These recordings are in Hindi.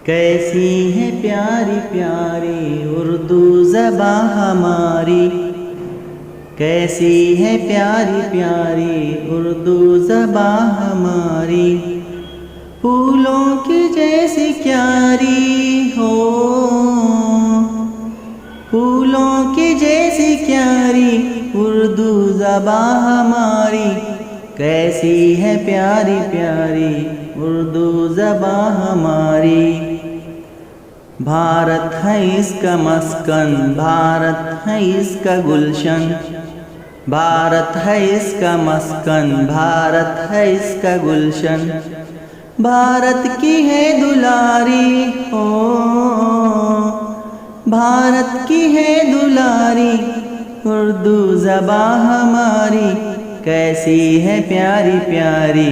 कैसी है प्यारी प्यारी उर्दू ज़बां हमारी, कैसी है प्यारी प्यारी उर्दू ज़बां हमारी। फूलों की जैसी क्यारी हो, फूलों की जैसी क्यारी उर्दू ज़बां हमारी। कैसी है प्यारी प्यारी उर्दू ज़बां हमारी। भारत है इसका मस्कन, भारत है इसका गुलशन, भारत है इसका मस्कन, भारत है इसका गुलशन। भारत की है दुलारी हो, भारत की है दुलारी उर्दू ज़बां हमारी। कैसी है प्यारी प्यारी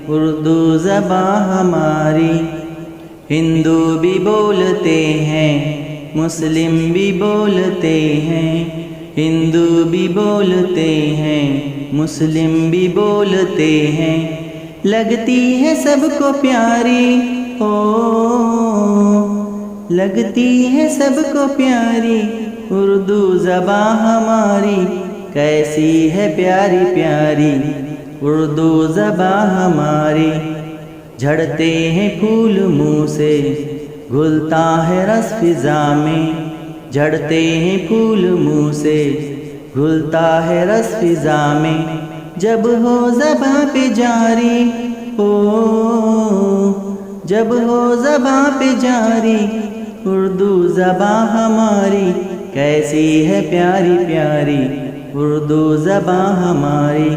उर्दू ज़बां हमारी। हिंदू भी बोलते हैं, मुस्लिम भी बोलते हैं, हिंदू भी बोलते हैं, मुस्लिम भी बोलते हैं। लगती है सबको प्यारी हो, लगती है सबको प्यारी उर्दू ज़बां हमारी। कैसी है प्यारी प्यारी उर्दू ज़बां हमारी। झड़ते हैं फूल मुँह से, घुलता है रस फिज़ा में, झड़ते हैं फूल मुँह से, घुलता है रस फिज़ा में। जब हो ज़बां पे जारी हो, जब हो ज़बां पे जारी उर्दू ज़बां हमारी। कैसी है प्यारी प्यारी उर्दू ज़बां हमारी।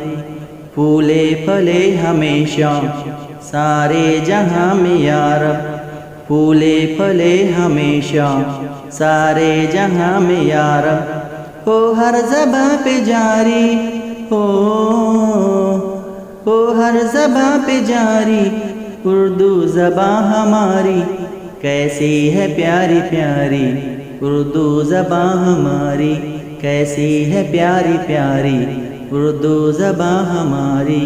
फूले फले हमेशा सारे जहां में या रब, फूले फले हमेशा सारे जहां में या रब। हो हर ज़बां पे जारी हो हर ज़बां पे जारी उर्दू ज़बां हमारी। कैसी है प्यारी प्यारी उर्दू ज़बां हमारी। कैसी है प्यारी प्यारी उर्दू ज़बां हमारी।